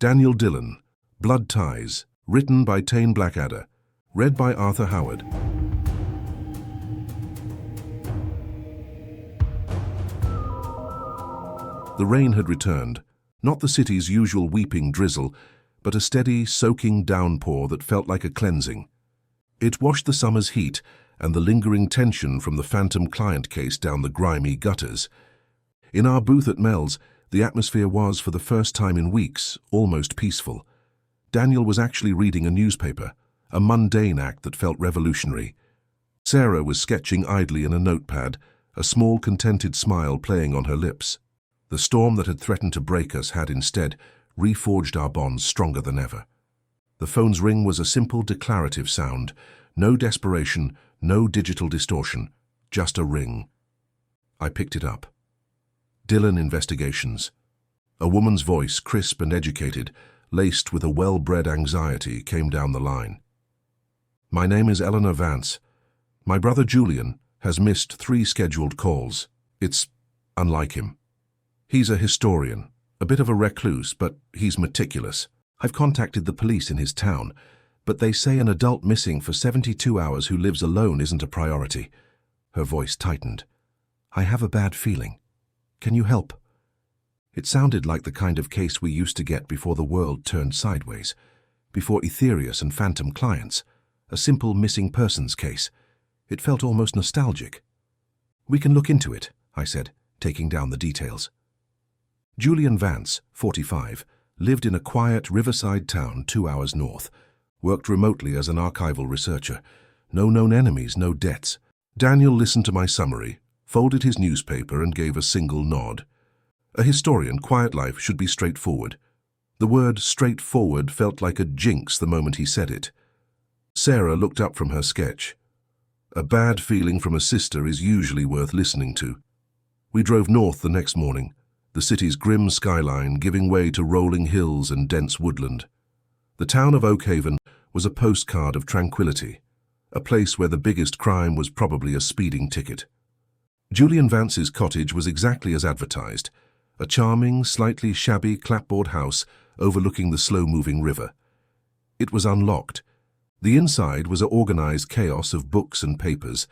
Daniel Dillon, Blood Ties, written by Tane Blackadder, read by Arthur Howard. The rain had returned, not the city's usual weeping drizzle, but a steady, soaking downpour that felt like a cleansing. It washed the summer's heat and the lingering tension from the phantom client case down the grimy gutters. In our booth at Mel's, the atmosphere was, for the first time in weeks, almost peaceful. Daniel was actually reading a newspaper, a mundane act that felt revolutionary. Sarah was sketching idly in a notepad, a small, contented smile playing on her lips. The storm that had threatened to break us had instead reforged our bonds stronger than ever. The phone's ring was a simple, declarative sound. No desperation, no digital distortion, just a ring. I picked it up. Dillon Investigations. A woman's voice, crisp and educated, laced with a well-bred anxiety, came down the line. My name is Eleanor Vance. My brother Julian has missed 3 scheduled calls. It's unlike him. He's a historian, a bit of a recluse, but he's meticulous. I've contacted the police in his town, but they say an adult missing for 72 hours who lives alone isn't a priority. Her voice tightened. I have a bad feeling. Can you help? It sounded like the kind of case we used to get before the world turned sideways, before Etherius and phantom clients, a simple missing persons case. It felt almost nostalgic. We can look into it, I said, taking down the details. Julian Vance, 45, lived in a quiet riverside town 2 hours north, worked remotely as an archival researcher. No known enemies, no debts. Daniel listened to my summary, folded his newspaper and gave a single nod. A historian, quiet life should be straightforward. The word straightforward felt like a jinx the moment he said it. Sarah looked up from her sketch. A bad feeling from a sister is usually worth listening to. We drove north the next morning, the city's grim skyline giving way to rolling hills and dense woodland. The town of Oakhaven was a postcard of tranquility, a place where the biggest crime was probably a speeding ticket. Julian Vance's cottage was exactly as advertised, a charming, slightly shabby clapboard house overlooking the slow-moving river. It was unlocked. The inside was an organized chaos of books and papers,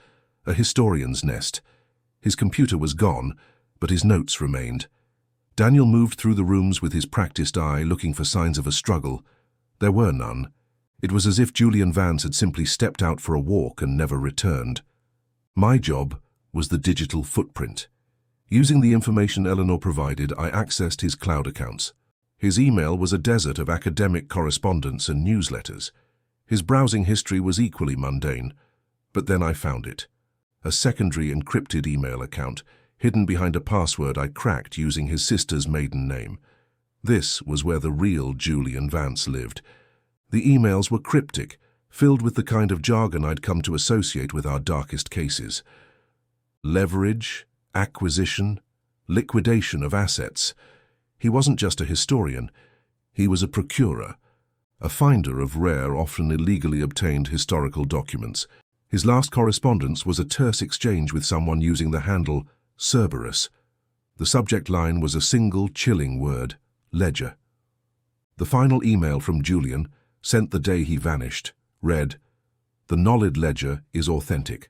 a historian's nest. His computer was gone, but his notes remained. Daniel moved through the rooms with his practiced eye, looking for signs of a struggle. There were none. It was as if Julian Vance had simply stepped out for a walk and never returned. My job was the digital footprint. Using the information Eleanor provided, I accessed his cloud accounts. His email was a desert of academic correspondence and newsletters. His browsing history was equally mundane, but then I found it. A secondary encrypted email account, hidden behind a password I cracked using his sister's maiden name. This was where the real Julian Vance lived. The emails were cryptic, filled with the kind of jargon I'd come to associate with our darkest cases. Leverage, acquisition, liquidation of assets. He wasn't just a historian, he was a procurer, a finder of rare, often illegally obtained historical documents. His last correspondence was a terse exchange with someone using the handle Cerberus. The subject line was a single, chilling word, ledger. The final email from Julian, sent the day he vanished, read, "The Nollid Ledger is authentic.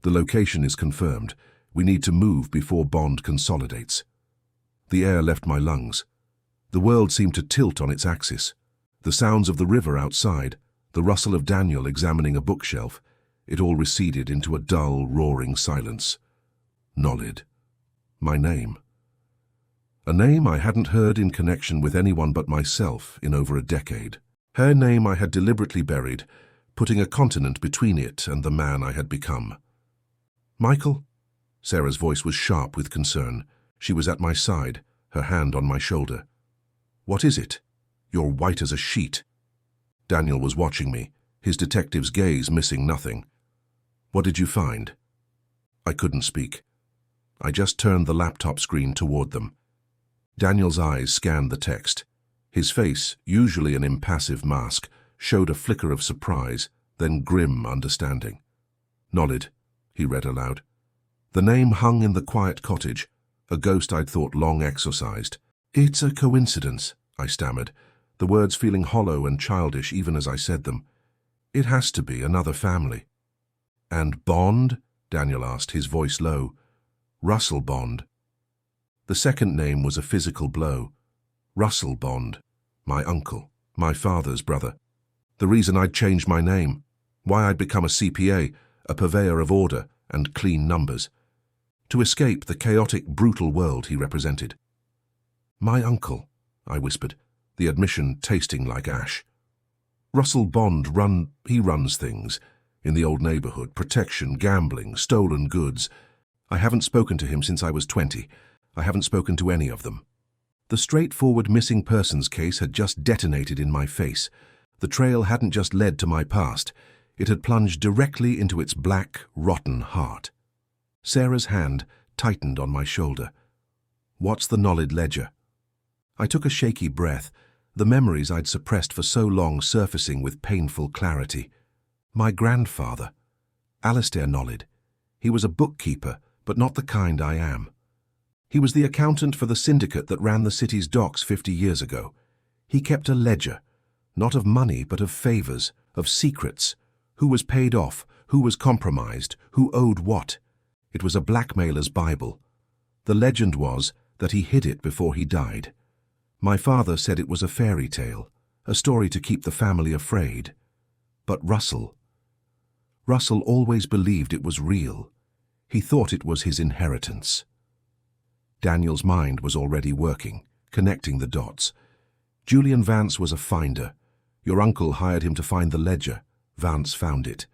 The location is confirmed. We need to move before Bond consolidates." The air left my lungs. The world seemed to tilt on its axis. The sounds of the river outside, the rustle of Daniel examining a bookshelf, it all receded into a dull, roaring silence. Nollid. My name. A name I hadn't heard in connection with anyone but myself in over a decade. Her name I had deliberately buried, putting a continent between it and the man I had become. Michael? Sarah's voice was sharp with concern. She was at my side, her hand on my shoulder. What is it? You're white as a sheet. Daniel was watching me, his detective's gaze missing nothing. What did you find? I couldn't speak. I just turned the laptop screen toward them. Daniel's eyes scanned the text. His face, usually an impassive mask, showed a flicker of surprise, then grim understanding. Nollid, he read aloud. The name hung in the quiet cottage, a ghost I'd thought long exorcised. It's a coincidence, I stammered, the words feeling hollow and childish even as I said them. It has to be another family. And Bond? Daniel asked, his voice low. Russell Bond. The second name was a physical blow. Russell Bond. My uncle. My father's brother. The reason I'd changed my name. Why I'd become a CPA, a purveyor of order and clean numbers. To escape the chaotic, brutal world he represented. My uncle, I whispered, the admission tasting like ash. Russell Bond he runs things. In the old neighborhood, protection, gambling, stolen goods. I haven't spoken to him since I was 20. I haven't spoken to any of them. The straightforward missing persons case had just detonated in my face. The trail hadn't just led to my past. It had plunged directly into its black, rotten heart. Sarah's hand tightened on my shoulder. What's the Nollid Ledger? I took a shaky breath, the memories I'd suppressed for so long surfacing with painful clarity. My grandfather, Alistair Nollid. He was a bookkeeper, but not the kind I am. He was the accountant for the syndicate that ran the city's docks 50 years ago. He kept a ledger, not of money but of favors, of secrets. Who was paid off, who was compromised, who owed what. It was a blackmailer's Bible. The legend was that he hid it before he died. My father said it was a fairy tale, a story to keep the family afraid. But Russell always believed it was real. He thought it was his inheritance. Daniel's mind was already working, connecting the dots. Julian Vance was a finder. Your uncle hired him to find the ledger. Vance found it.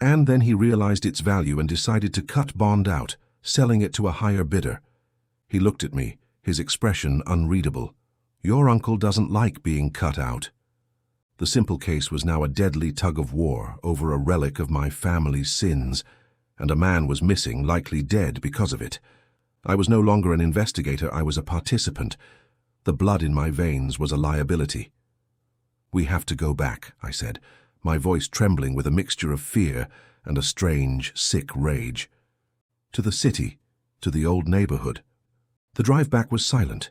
And then he realized its value and decided to cut Bond out, selling it to a higher bidder. He looked at me, his expression unreadable. Your uncle doesn't like being cut out. The simple case was now a deadly tug-of-war over a relic of my family's sins, and a man was missing, likely dead because of it. I was no longer an investigator, I was a participant. The blood in my veins was a liability. We have to go back, I said, my voice trembling with a mixture of fear and a strange, sick rage. To the city, to the old neighborhood. The drive back was silent.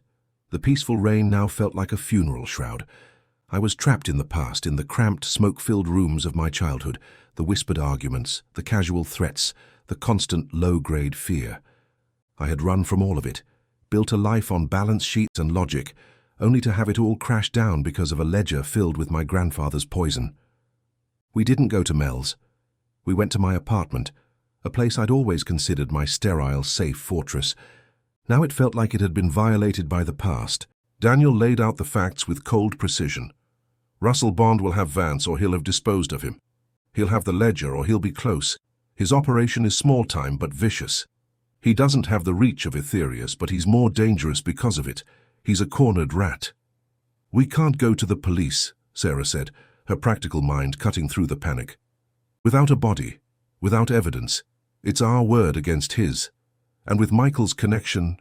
The peaceful rain now felt like a funeral shroud. I was trapped in the past, in the cramped, smoke-filled rooms of my childhood, the whispered arguments, the casual threats, the constant low-grade fear. I had run from all of it, built a life on balance sheets and logic, only to have it all crash down because of a ledger filled with my grandfather's poison. We didn't go to Mel's. We went to my apartment, a place I'd always considered my sterile, safe fortress. Now it felt like it had been violated by the past. Daniel laid out the facts with cold precision. Russell Bond will have Vance or he'll have disposed of him. He'll have the ledger or he'll be close. His operation is small-time but vicious. He doesn't have the reach of Aetherius, but he's more dangerous because of it. He's a cornered rat. We can't go to the police, Sarah said, her practical mind cutting through the panic. Without a body, without evidence, it's our word against his. And with Michael's connection...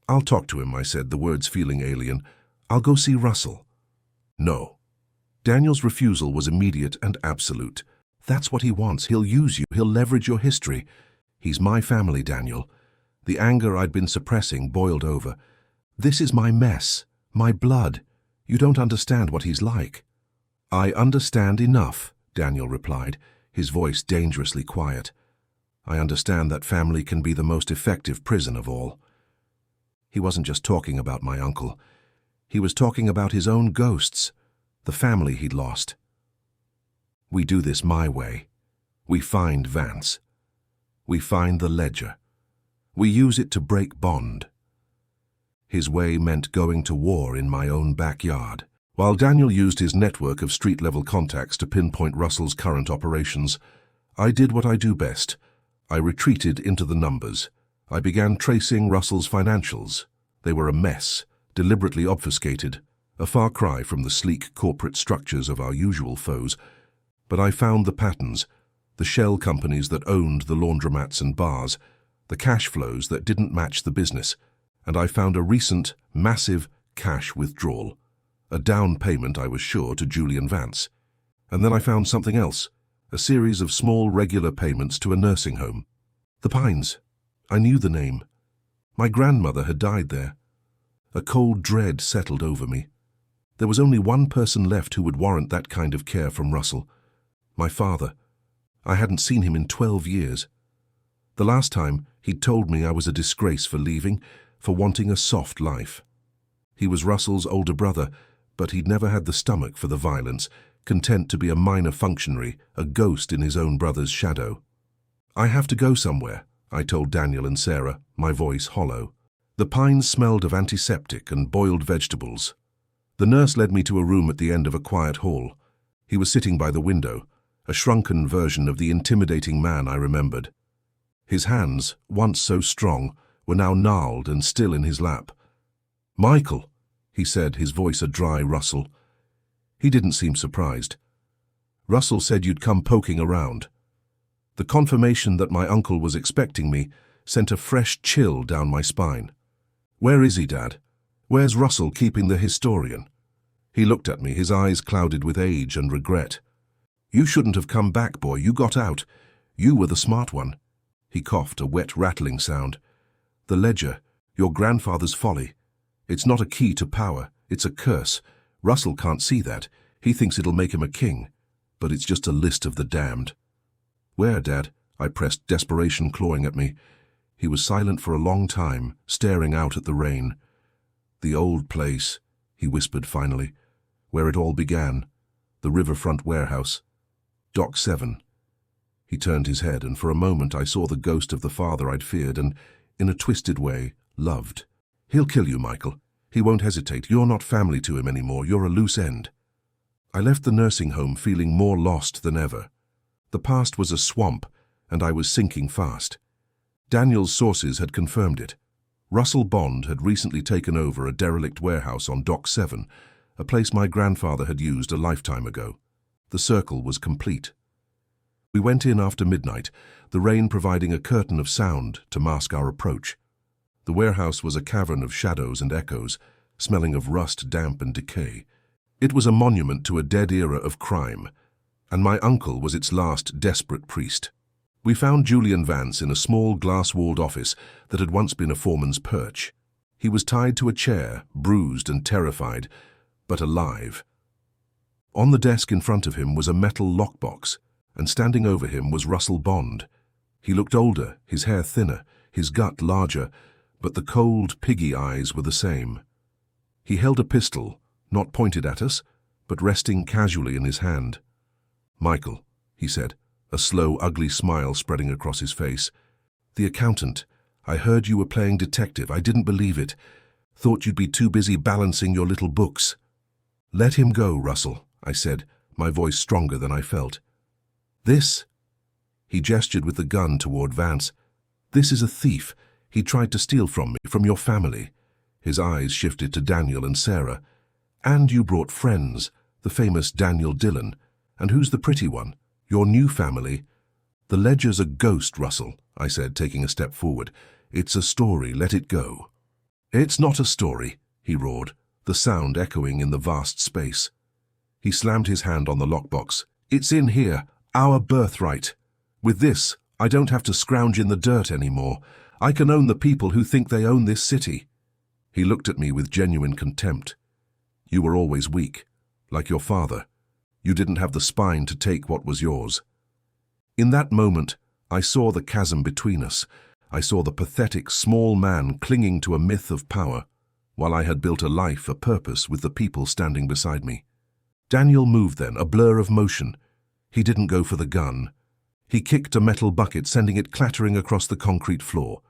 I'll talk to him, I said, the words feeling alien. I'll go see Russell. No. Daniel's refusal was immediate and absolute. That's what he wants. He'll use you. He'll leverage your history. He's my family, Daniel. The anger I'd been suppressing boiled over. This is my mess, my blood. You don't understand what he's like. I understand enough, Daniel replied, his voice dangerously quiet. I understand that family can be the most effective prison of all. He wasn't just talking about my uncle. He was talking about his own ghosts, the family he'd lost. We do this my way. We find Vance. We find the ledger. We use it to break Bond. His way meant going to war in my own backyard. While Daniel used his network of street-level contacts to pinpoint Russell's current operations, I did what I do best. I retreated into the numbers. I began tracing Russell's financials. They were a mess, deliberately obfuscated, a far cry from the sleek corporate structures of our usual foes. But I found the patterns, the shell companies that owned the laundromats and bars, the cash flows that didn't match the business, and I found a recent, massive cash withdrawal, a down payment, I was sure, to Julian Vance. And then I found something else, a series of small regular payments to a nursing home. The Pines. I knew the name. My grandmother had died there. A cold dread settled over me. There was only one person left who would warrant that kind of care from Russell. My father. I hadn't seen him in 12 years. The last time, he'd told me I was a disgrace for leaving, for wanting a soft life. He was Russell's older brother, but he'd never had the stomach for the violence, content to be a minor functionary, a ghost in his own brother's shadow. I have to go somewhere, I told Daniel and Sarah, my voice hollow. The pines smelled of antiseptic and boiled vegetables. The nurse led me to a room at the end of a quiet hall. He was sitting by the window, a shrunken version of the intimidating man I remembered. His hands, once so strong, were now gnarled and still in his lap. "Michael," he said, his voice a dry rustle. He didn't seem surprised. "Russell said you'd come poking around." The confirmation that my uncle was expecting me sent a fresh chill down my spine. "Where is he, Dad? Where's Russell keeping the historian?" He looked at me, his eyes clouded with age and regret. "You shouldn't have come back, boy. You got out. You were the smart one." He coughed, a wet rattling sound. "The ledger, your grandfather's folly. It's not a key to power, it's a curse. Russell can't see that. He thinks it'll make him a king. But it's just a list of the damned." "Where, Dad?" I pressed, desperation clawing at me. He was silent for a long time, staring out at the rain. "The old place," he whispered finally, "where it all began. The riverfront warehouse. Dock 7. He turned his head, and for a moment I saw the ghost of the father I'd feared and, in a twisted way, loved. "He'll kill you, Michael. He won't hesitate. You're not family to him anymore. You're a loose end." I left the nursing home feeling more lost than ever. The past was a swamp, and I was sinking fast. Daniel's sources had confirmed it. Russell Bond had recently taken over a derelict warehouse on Dock 7, a place my grandfather had used a lifetime ago. The circle was complete. We went in after midnight, the rain providing a curtain of sound to mask our approach. The warehouse was a cavern of shadows and echoes, smelling of rust, damp, and decay. It was a monument to a dead era of crime, and my uncle was its last desperate priest. We found Julian Vance in a small glass-walled office that had once been a foreman's perch. He was tied to a chair, bruised and terrified, but alive. On the desk in front of him was a metal lockbox, and standing over him was Russell Bond. He looked older, his hair thinner, his gut larger, but the cold, piggy eyes were the same. He held a pistol, not pointed at us, but resting casually in his hand. "Michael," he said, a slow, ugly smile spreading across his face. "The accountant. I heard you were playing detective. I didn't believe it. Thought you'd be too busy balancing your little books." "Let him go, Russell," I said, my voice stronger than I felt. "This?" He gestured with the gun toward Vance. "This is a thief. He tried to steal from me, from your family." His eyes shifted to Daniel and Sarah. "And you brought friends, the famous Daniel Dillon. And who's the pretty one? Your new family." "The ledger's a ghost, Russell," I said, taking a step forward. "It's a story, let it go." "It's not a story," he roared, the sound echoing in the vast space. He slammed his hand on the lockbox. "It's in here, our birthright. With this, I don't have to scrounge in the dirt anymore. I can own the people who think they own this city." He looked at me with genuine contempt. "You were always weak, like your father. You didn't have the spine to take what was yours." In that moment, I saw the chasm between us. I saw the pathetic, small man clinging to a myth of power, while I had built a life, a purpose, with the people standing beside me. Daniel moved then, a blur of motion. He didn't go for the gun. He kicked a metal bucket, sending it clattering across the concrete floor.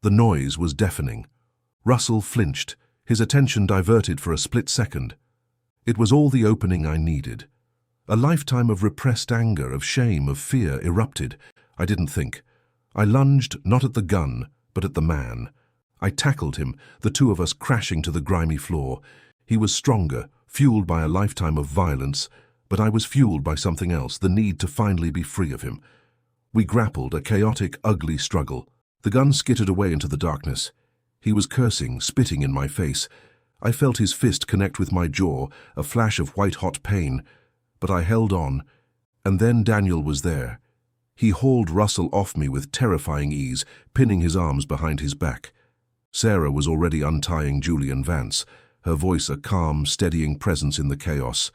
The noise was deafening. Russell flinched, his attention diverted for a split second. It was all the opening I needed. A lifetime of repressed anger, of shame, of fear erupted. I didn't think. I lunged not at the gun, but at the man. I tackled him, the two of us crashing to the grimy floor. He was stronger, fueled by a lifetime of violence, but I was fueled by something else, the need to finally be free of him. We grappled, a chaotic, ugly struggle. The gun skittered away into the darkness. He was cursing, spitting in my face. I felt his fist connect with my jaw, a flash of white-hot pain. But I held on, and then Daniel was there. He hauled Russell off me with terrifying ease, pinning his arms behind his back. Sarah was already untying Julian Vance, her voice a calm, steadying presence in the chaos.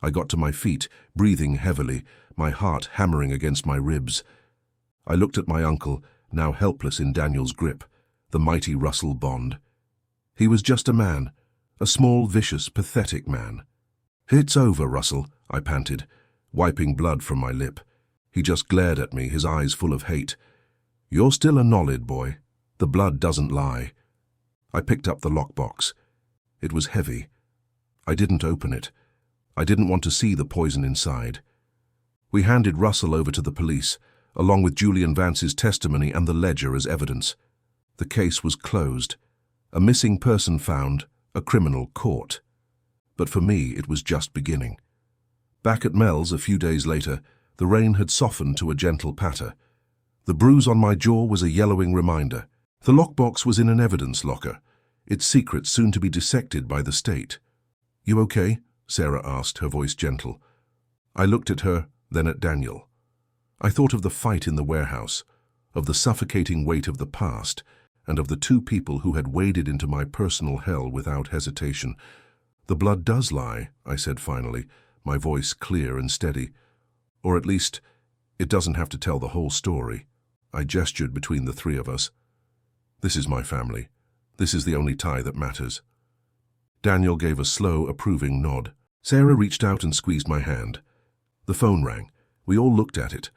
I got to my feet, breathing heavily, my heart hammering against my ribs. I looked at my uncle, now helpless in Daniel's grip, the mighty Russell Bond. He was just a man, a small, vicious, pathetic man. "It's over, Russell," I panted, wiping blood from my lip. He just glared at me, his eyes full of hate. "You're still a Nollid boy. The blood doesn't lie." I picked up the lockbox. It was heavy. I didn't open it. I didn't want to see the poison inside. We handed Russell over to the police, along with Julian Vance's testimony and the ledger as evidence. The case was closed. A missing person found, a criminal caught. But for me, it was just beginning. Back at Mel's a few days later, the rain had softened to a gentle patter. The bruise on my jaw was a yellowing reminder. The lockbox was in an evidence locker, its secrets soon to be dissected by the state. "You okay?" Sarah asked, her voice gentle. I looked at her, then at Daniel. I thought of the fight in the warehouse, of the suffocating weight of the past, and of the two people who had waded into my personal hell without hesitation. "The blood does lie," I said finally, my voice clear and steady. "Or at least, it doesn't have to tell the whole story." I gestured between the three of us. "This is my family. This is the only tie that matters." Daniel gave a slow, approving nod. Sarah reached out and squeezed my hand. The phone rang. We all looked at it.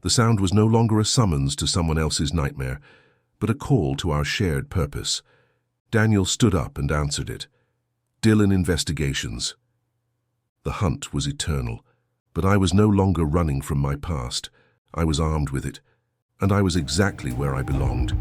The sound was no longer a summons to someone else's nightmare, but a call to our shared purpose. Daniel stood up and answered it. "Dillon Investigations." The hunt was eternal, but I was no longer running from my past. I was armed with it, and I was exactly where I belonged.